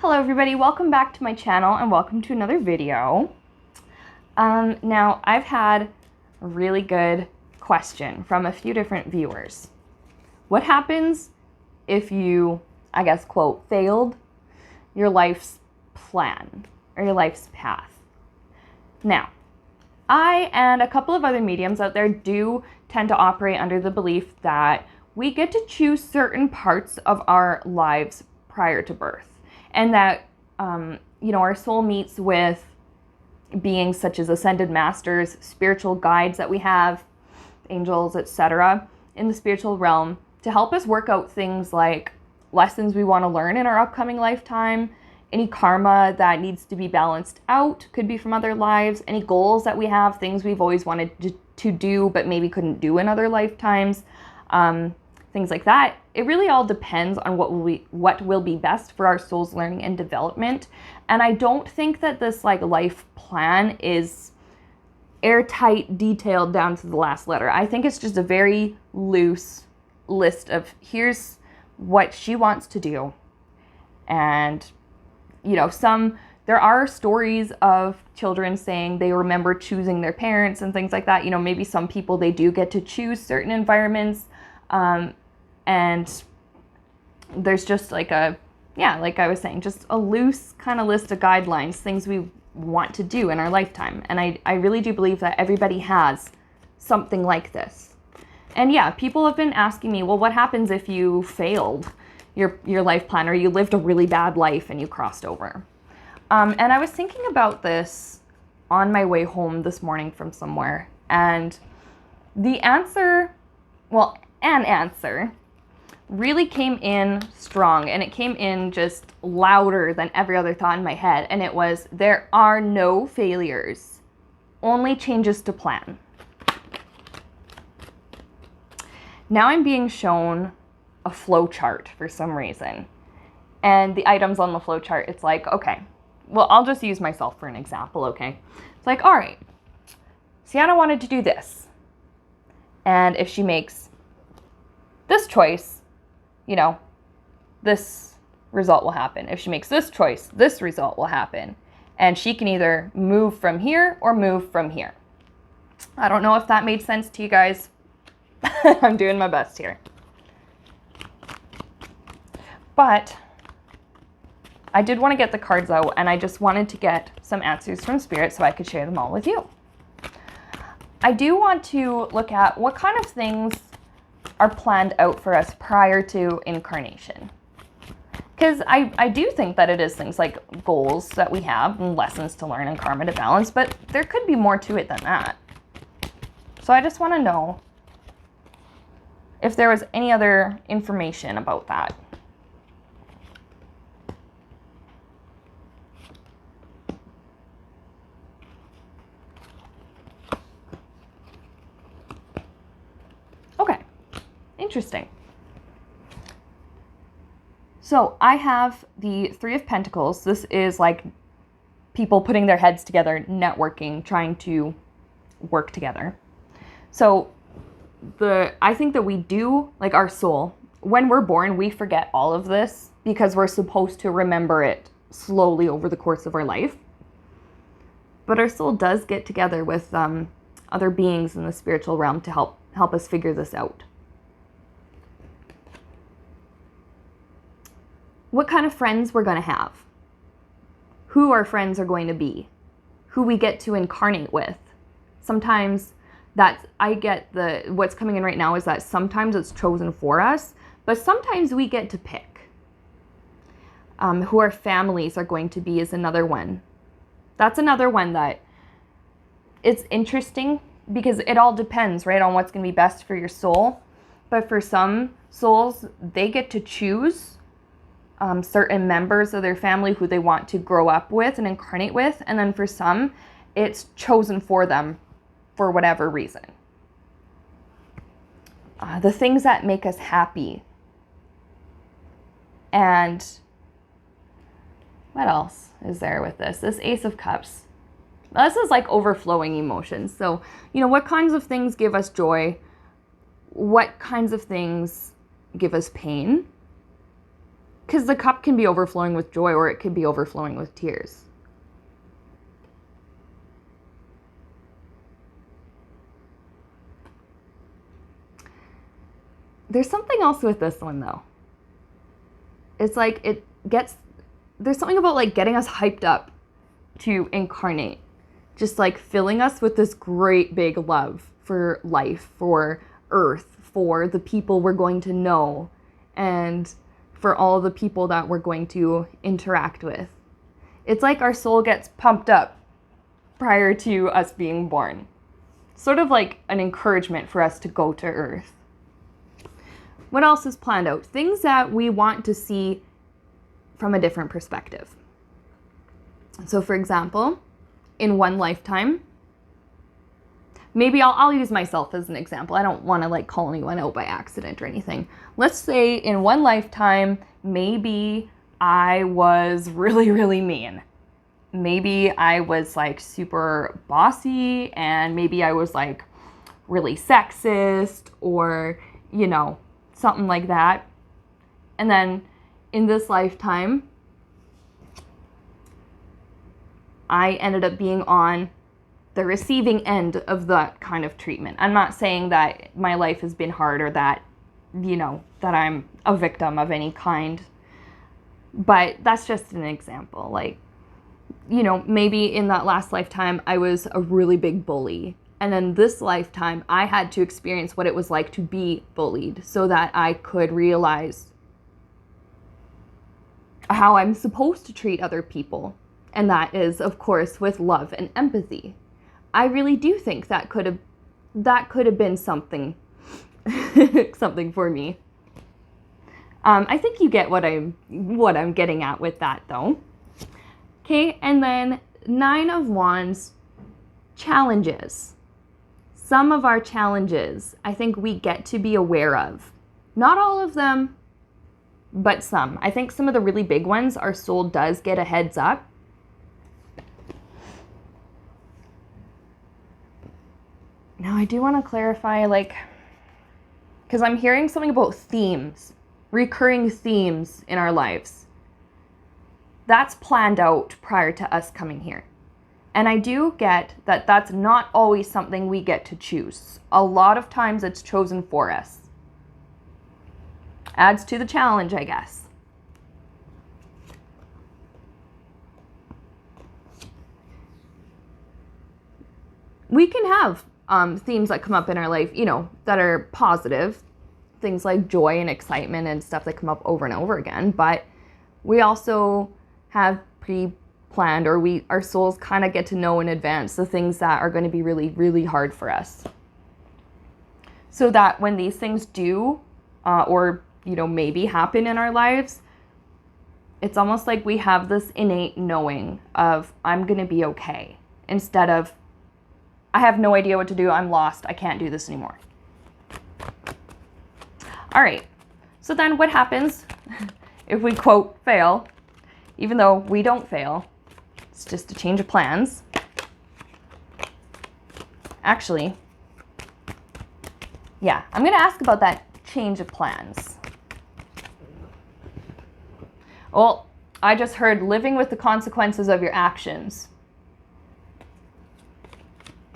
Hello everybody, welcome back to my channel and welcome to another video. Now I've had a really good question from a few different viewers. What happens if you, I guess, quote, failed your life's plan or your life's path? Now, I and a couple of other mediums out there do tend to operate under the belief that we get to choose certain parts of our lives prior to birth. And that, our soul meets with beings such as ascended masters, spiritual guides that we have, angels, etc., in the spiritual realm to help us work out things like lessons we want to learn in our upcoming lifetime, any karma that needs to be balanced out, could be from other lives, any goals that we have, things we've always wanted to do but maybe couldn't do in other lifetimes, things like that. It really all depends on what will be best for our soul's learning and development. And I don't think that this life plan is airtight, detailed down to the last letter. I think it's just a very loose list of here's what she wants to do. And there are stories of children saying they remember choosing their parents and things like that. Maybe some people, they do get to choose certain environments. And there's just like I was saying, just a loose kind of list of guidelines, things we want to do in our lifetime. And I really do believe that everybody has something like this. And yeah, people have been asking me, well, what happens if you failed your life plan or you lived a really bad life and you crossed over? And I was thinking about this on my way home this morning from somewhere. And the answer, an answer really came in strong, and it came in just louder than every other thought in my head. And it was, there are no failures, only changes to plan. Now I'm being shown a flow chart for some reason. And the items on the flow chart, it's like, okay, well, I'll just use myself for an example, okay? It's like, all right, Sienna wanted to do this. And if she makes this choice, this result will happen. If she makes this choice, this result will happen. And she can either move from here or move from here. I don't know if that made sense to you guys. I'm doing my best here. But I did want to get the cards out, and I just wanted to get some answers from Spirit so I could share them all with you. I do want to look at what kind of things are planned out for us prior to incarnation. Because I do think that it is things like goals that we have and lessons to learn and karma to balance, but there could be more to it than that. So I just want to know if there was any other information about that. Interesting. So I have the Three of Pentacles. This is like people putting their heads together, networking, trying to work together. So I think that we do, like our soul, when we're born, we forget all of this because we're supposed to remember it slowly over the course of our life. But our soul does get together with other beings in the spiritual realm to help us figure this out. What kind of friends we're going to have, who our friends are going to be, who we get to incarnate with. Sometimes what's coming in right now is that sometimes it's chosen for us, but sometimes we get to pick. Who our families are going to be is another one. That's another one that it's interesting because it all depends, right, on what's going to be best for your soul. But for some souls, they get to choose certain members of their family who they want to grow up with and incarnate with. And then for some, it's chosen for them for whatever reason. The things that make us happy. And what else is there with this? This Ace of Cups. This is like overflowing emotions. So, what kinds of things give us joy? What kinds of things give us pain? Because the cup can be overflowing with joy or it could be overflowing with tears. There's something else with this one, though. It's like there's something about like getting us hyped up to incarnate. Just like filling us with this great big love for life, for Earth, for the people we're going to know, and for all the people that we're going to interact with. It's like our soul gets pumped up prior to us being born. Sort of like an encouragement for us to go to Earth. What else is planned out? Things that we want to see from a different perspective. So for example, in one lifetime, maybe I'll use myself as an example. I don't want to like call anyone out by accident or anything. Let's say in one lifetime, maybe I was really, really mean. Maybe I was like super bossy, and maybe I was like really sexist, or, you know, something like that. And then in this lifetime, I ended up being on the receiving end of that kind of treatment. I'm not saying that my life has been hard or that, you know, that I'm a victim of any kind, but that's just an example. Like, you know, maybe in that last lifetime, I was a really big bully. And then this lifetime, I had to experience what it was like to be bullied so that I could realize how I'm supposed to treat other people. And that is, of course, with love and empathy. I really do think that could have been something, something for me. I think you get what I'm getting at with that, though. Okay, and then 9 of Wands, challenges. Some of our challenges, I think we get to be aware of. Not all of them, but some. I think some of the really big ones, our soul does get a heads up. Now, I do want to clarify, like, because I'm hearing something about themes, recurring themes in our lives. That's planned out prior to us coming here. And I do get that that's not always something we get to choose. A lot of times it's chosen for us. Adds to the challenge, I guess. We can have themes that come up in our life, you know, that are positive. Things like joy and excitement and stuff that come up over and over again. But we also have pre-planned, or our souls kind of get to know in advance the things that are going to be really, really hard for us. So that when these things do, or, you know, maybe happen in our lives, it's almost like we have this innate knowing of, I'm going to be okay. Instead of, I have no idea what to do, I'm lost, I can't do this anymore. All right, so then what happens if we, quote, fail? Even though we don't fail, it's just a change of plans. Actually, yeah, I'm going to ask about that change of plans. Well, I just heard living with the consequences of your actions.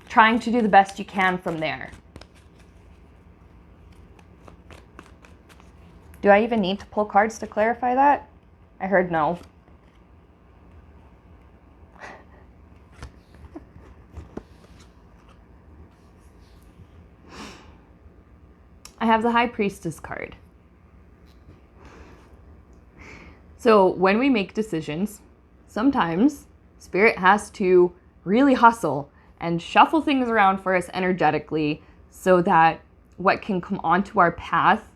Trying to do the best you can from there. Do I even need to pull cards to clarify that? I heard no. I have the High Priestess card. So when we make decisions, sometimes Spirit has to really hustle and shuffle things around for us energetically so that what can come onto our path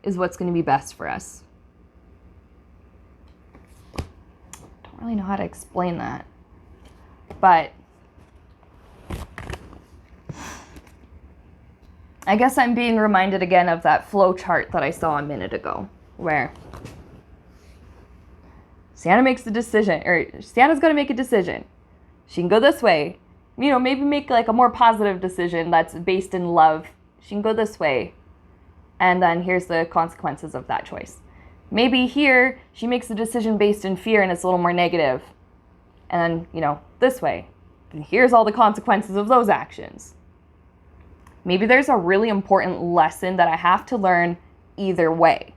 is what's going to be best for us. Don't really know how to explain that, but I guess I'm being reminded again of that flow chart that I saw a minute ago, where Sienna makes the decision, or Sienna's going to make a decision. She can go this way. You know, maybe make like a more positive decision that's based in love. She can go this way. And then here's the consequences of that choice. Maybe here she makes a decision based in fear and it's a little more negative. And then, this way. And here's all the consequences of those actions. Maybe there's a really important lesson that I have to learn either way.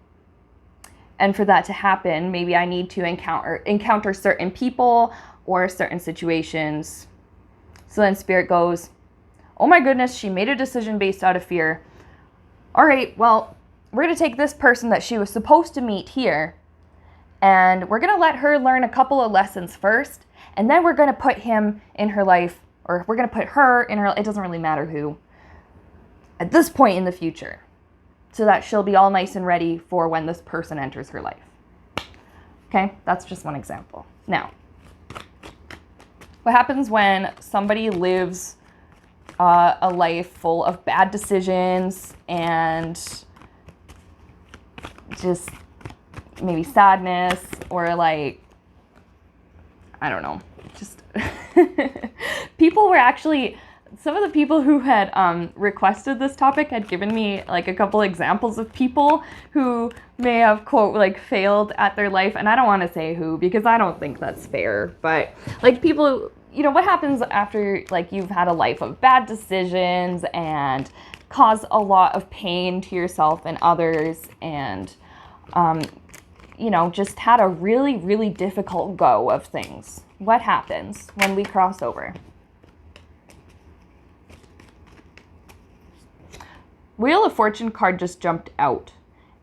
And for that to happen, maybe I need to encounter certain people or certain situations. So then Spirit goes, oh my goodness, she made a decision based out of fear. All right, well, we're going to take this person that she was supposed to meet here, and we're going to let her learn a couple of lessons first, and then we're going to put him in her life, or we're going to put her in her, it doesn't really matter who, at this point in the future, so that she'll be all nice and ready for when this person enters her life. Okay, that's just one example. Now, what happens when somebody lives a life full of bad decisions and just maybe sadness, or like, I don't know, just people were actually, some of the people who had requested this topic had given me like a couple examples of people who may have, quote, like failed at their life. And I don't want to say who, because I don't think that's fair, but like people, what happens after like you've had a life of bad decisions and cause a lot of pain to yourself and others, and just had a really, really difficult go of things. What happens when we cross over? Wheel of Fortune card just jumped out.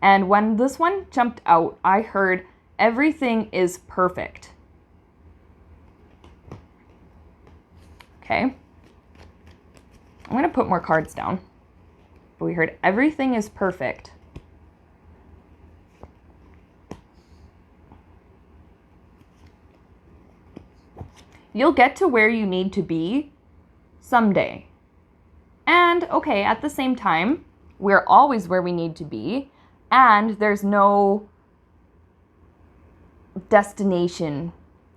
And when this one jumped out, I heard everything is perfect. Okay. I'm going to put more cards down. But we heard everything is perfect. You'll get to where you need to be someday. And, okay, at the same time, we're always where we need to be, and there's no destination,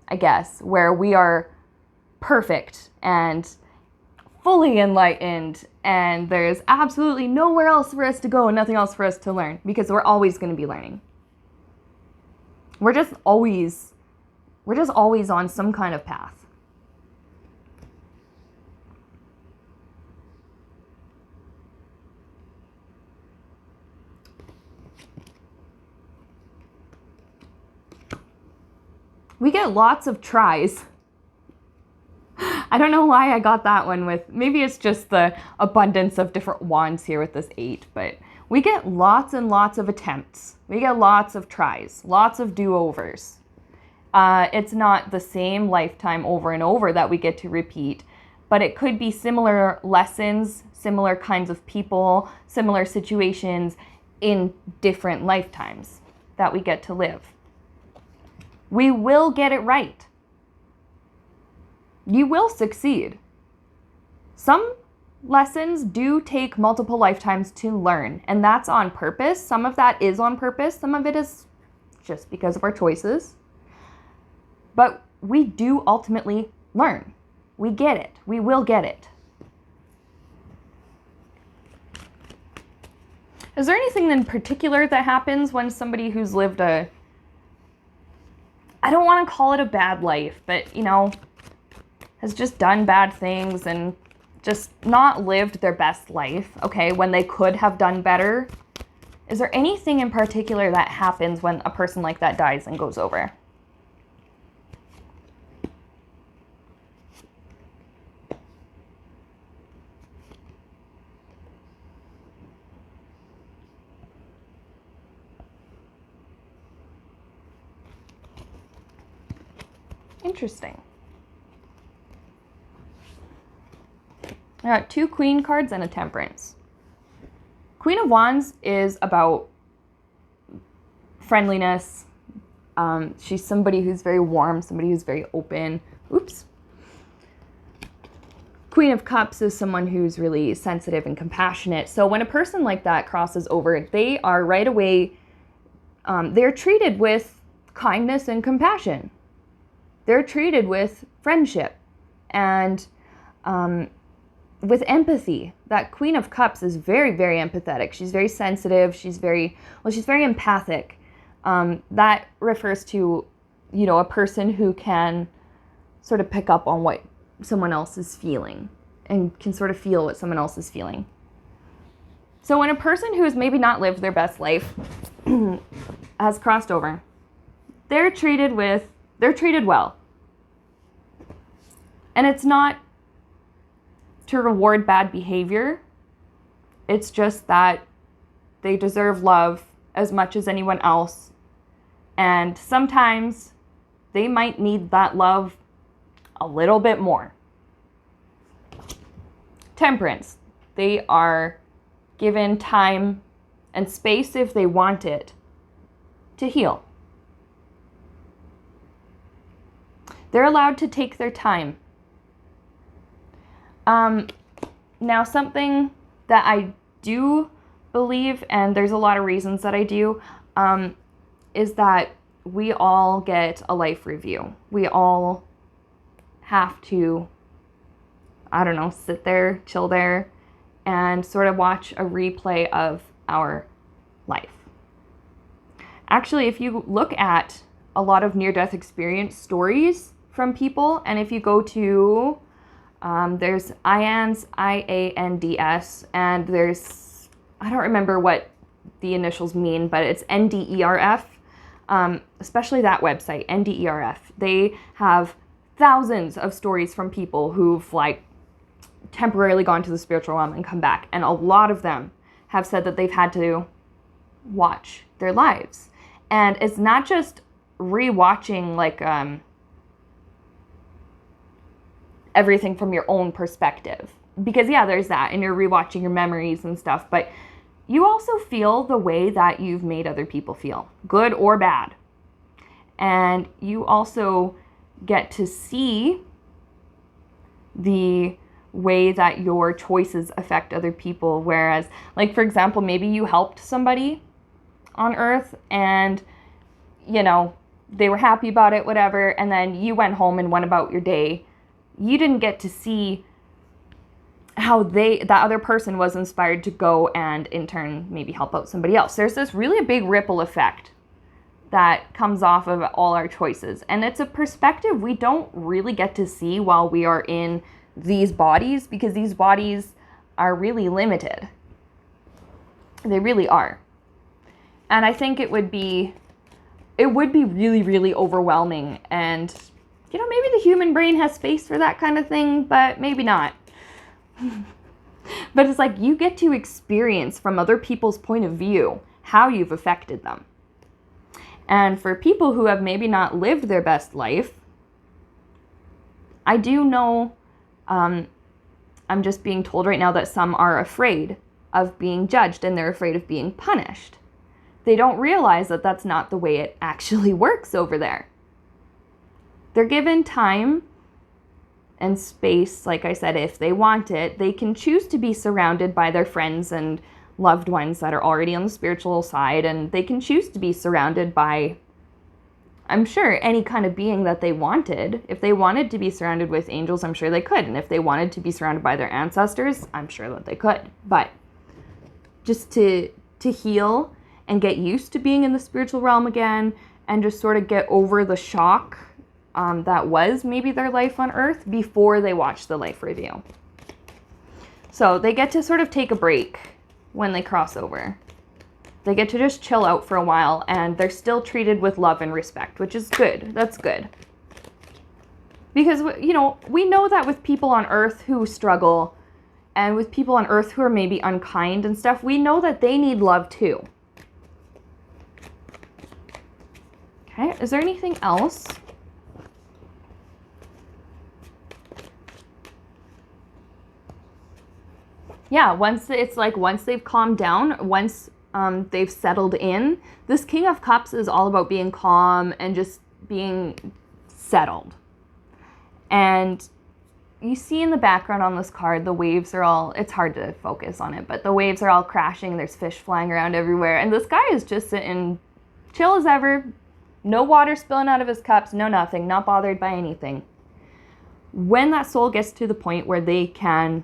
I guess, where we are perfect and fully enlightened, and there's absolutely nowhere else for us to go and nothing else for us to learn, because we're always going to be learning. We're just always on some kind of path. We get lots of tries. I don't know why I got that one with, maybe it's just the abundance of different wands here with this 8, but we get lots and lots of attempts. We get lots of tries, lots of do-overs. It's not the same lifetime over and over that we get to repeat, but it could be similar lessons, similar kinds of people, similar situations in different lifetimes that we get to live. We will get it right. You will succeed. Some lessons do take multiple lifetimes to learn, and that's on purpose. Some of that is on purpose. Some of it is just because of our choices. But we do ultimately learn. We get it. We will get it. Is there anything in particular that happens when somebody who's lived a, I don't want to call it a bad life, but, has just done bad things and just not lived their best life, okay, when they could have done better? Is there anything in particular that happens when a person like that dies and goes over? Interesting. I got 2 Queen cards and a Temperance. Queen of Wands is about friendliness. She's somebody who's very warm, somebody who's very open. Oops. Queen of Cups is someone who's really sensitive and compassionate. So when a person like that crosses over, they are right away, they're treated with kindness and compassion. They're treated with friendship and with empathy. That Queen of Cups is very, very empathetic. She's very sensitive. She's very empathic. That refers to, a person who can sort of pick up on what someone else is feeling and can sort of feel what someone else is feeling. So when a person who has maybe not lived their best life has crossed over, they're treated well. And it's not to reward bad behavior. It's just that they deserve love as much as anyone else. And sometimes they might need that love a little bit more. Temperance. They are given time and space, if they want it, to heal. They're allowed to take their time. Now, something that I do believe, and there's a lot of reasons that I do, is that we all get a life review. We all have to, sit there, chill there, and sort of watch a replay of our life. Actually, if you look at a lot of near-death experience stories from people, and if you go to, there's IANDS, IANDS, and there's, I don't remember what the initials mean, but it's NDERF, especially that website, NDERF. They have thousands of stories from people who've temporarily gone to the spiritual realm and come back. And a lot of them have said that they've had to watch their lives. And it's not just rewatching everything from your own perspective. Because there's that, and you're rewatching your memories and stuff, but you also feel the way that you've made other people feel, good or bad. And you also get to see the way that your choices affect other people. Whereas, for example, maybe you helped somebody on Earth and, they were happy about it, whatever, and then you went home and went about your day. You didn't get to see how that other person was inspired to go and in turn maybe help out somebody else. There's this really big ripple effect that comes off of all our choices. And it's a perspective we don't really get to see while we are in these bodies, because these bodies are really limited. They really are. And I think it would be really, really overwhelming. And, maybe the human brain has space for that kind of thing, but maybe not. But it's you get to experience from other people's point of view how you've affected them. And for people who have maybe not lived their best life, I do know, I'm just being told right now that some are afraid of being judged and they're afraid of being punished. They don't realize that that's not the way it actually works over there. They're given time and space, like I said, if they want it. They can choose to be surrounded by their friends and loved ones that are already on the spiritual side, and they can choose to be surrounded by, I'm sure, any kind of being that they wanted. If they wanted to be surrounded with angels, I'm sure they could. And if they wanted to be surrounded by their ancestors, I'm sure that they could. But just to heal and get used to being in the spiritual realm again, and just sort of get over the shock that was maybe their life on Earth before they watch the life review. So they get to sort of take a break when they cross over. They get to just chill out for a while, and they're still treated with love and respect, which is good. That's good. Because, we know that with people on Earth who struggle, and with people on Earth who are maybe unkind and stuff, we know that they need love too. Okay, is there anything else? Once they've calmed down, once they've settled in, this King of Cups is all about being calm and just being settled. And you see in the background on this card, the waves are it's hard to focus on it, but the waves are all crashing, there's fish flying around everywhere, and this guy is just sitting chill as ever, no water spilling out of his cups, no nothing, not bothered by anything. When that soul gets to the point where they can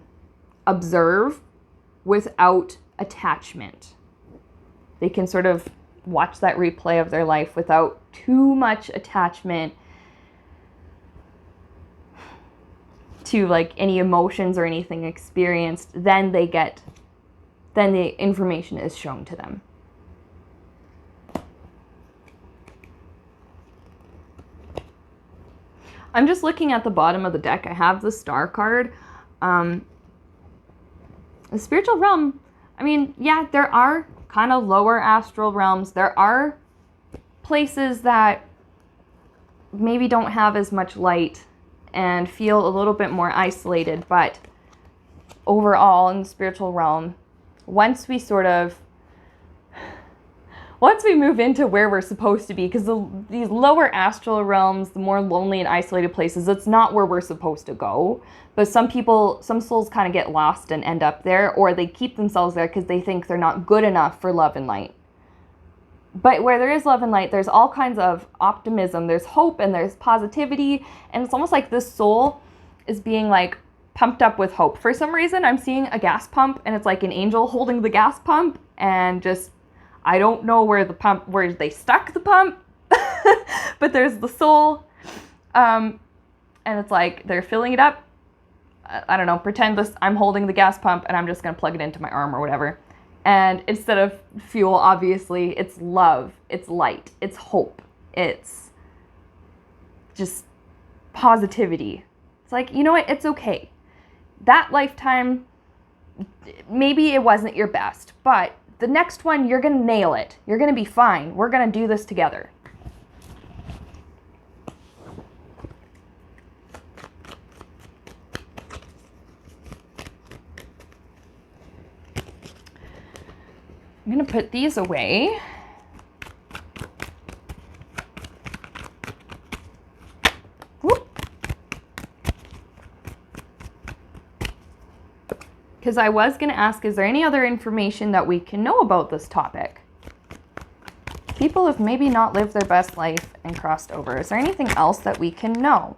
observe without attachment, they can sort of watch that replay of their life without too much attachment to like any emotions or anything experienced, then the information is shown to them. I'm just looking at the bottom of the deck. I have the Star card. The spiritual realm, I mean, yeah, there are kind of lower astral realms. There are places that maybe don't have as much light and feel a little bit more isolated, but overall in the spiritual realm, once we move into where we're supposed to be, because these lower astral realms, the more lonely and isolated places, it's not where we're supposed to go. But some souls kind of get lost and end up there, or they keep themselves there because they think they're not good enough for love and light. But where there is love and light, there's all kinds of optimism, there's hope, and there's positivity, and it's almost like this soul is being like pumped up with hope. For some reason, I'm seeing a gas pump, and it's like an angel holding the gas pump, and just, I don't know where they stuck the pump, but there's the soul, and it's like they're filling it up. I don't know, pretend I'm holding the gas pump, and I'm just going to plug it into my arm or whatever. And instead of fuel, obviously, it's love, it's light, it's hope, it's just positivity. It's like, you know what, it's okay. That lifetime, maybe it wasn't your best, but the next one, you're going to nail it. You're going to be fine. We're going to do this together. I'm going to put these away. Because I was going to ask, is there any other information that we can know about this topic? People have maybe not lived their best life and crossed over. Is there anything else that we can know?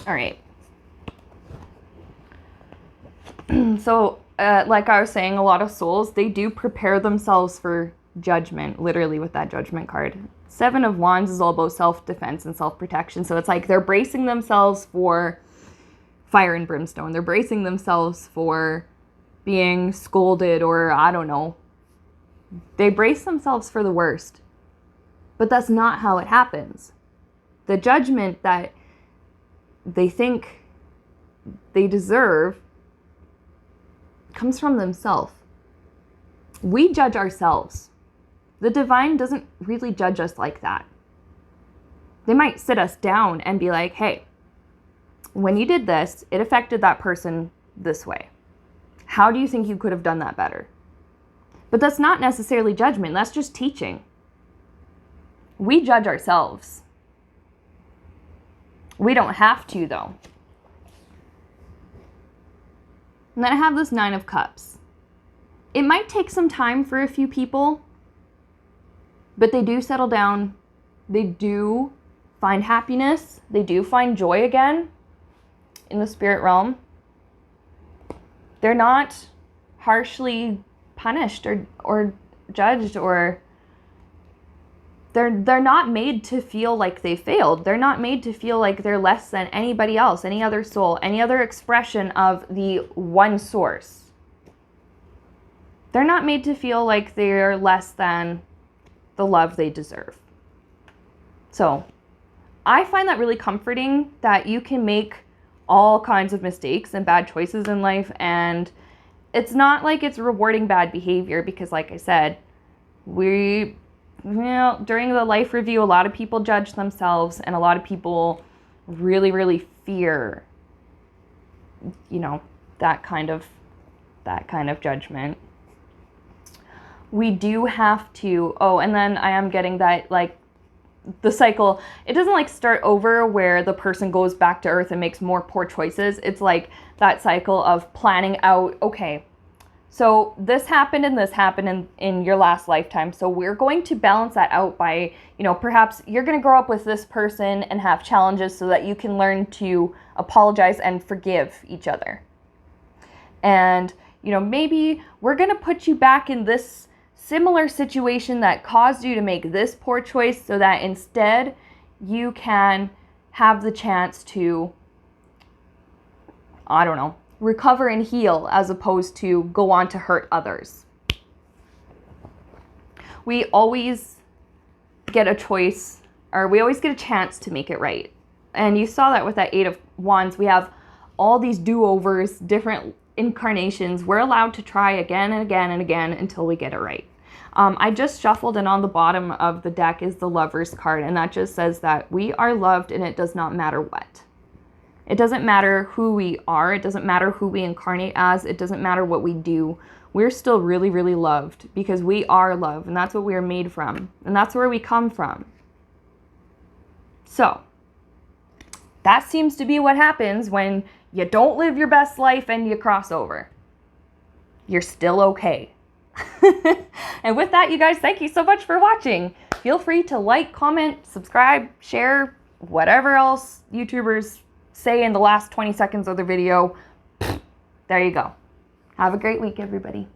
All right. So, like I was saying, a lot of souls, they do prepare themselves for judgment, literally with that judgment card. 7 of Wands is all about self-defense and self-protection. So it's like they're bracing themselves for fire and brimstone. They're bracing themselves for being scolded, or I don't know. They brace themselves for the worst. But that's not how it happens. The judgment that they think they deserve comes from themselves. We judge ourselves. The divine doesn't really judge us like that. They might sit us down and be like, hey, when you did this, it affected that person this way. How do you think you could have done that better? But that's not necessarily judgment. That's just teaching. We judge ourselves. We don't have to, though. And then I have this 9 of Cups. It might take some time for a few people, but they do settle down. They do find happiness. They do find joy again in the spirit realm. They're not harshly punished or judged, or they're not made to feel like they failed. They're not made to feel like they're less than anybody else, any other soul, any other expression of the one source. They're not made to feel like they're less than the love they deserve. So I find that really comforting, that you can make all kinds of mistakes and bad choices in life, and it's not like it's rewarding bad behavior, because like I said, during the life review, a lot of people judge themselves, and a lot of people really, really fear, that kind of judgment. We do have to, and then I am getting that, like, the cycle, it doesn't like start over where the person goes back to earth and makes more poor choices. It's like that cycle of planning out, okay, So this happened and this happened in your last lifetime. So we're going to balance that out by, perhaps you're going to grow up with this person and have challenges so that you can learn to apologize and forgive each other. And, maybe we're going to put you back in this similar situation that caused you to make this poor choice so that instead you can have the chance to, recover and heal as opposed to go on to hurt others. We always get a choice, or we always get a chance to make it right. And you saw that with that 8 of Wands. We have all these do-overs, different incarnations. We're allowed to try again and again and again until we get it right. I just shuffled, and on the bottom of the deck is the Lover's card, and that just says that we are loved and it does not matter what. It doesn't matter who we are. It doesn't matter who we incarnate as. It doesn't matter what we do. We're still really, really loved because we are love, and that's what we are made from, and that's where we come from. So that seems to be what happens when you don't live your best life and you cross over. You're still okay. And with that, you guys, thank you so much for watching. Feel free to like, comment, subscribe, share, whatever else YouTubers say in the last 20 seconds of the video. There you go. Have a great week, everybody.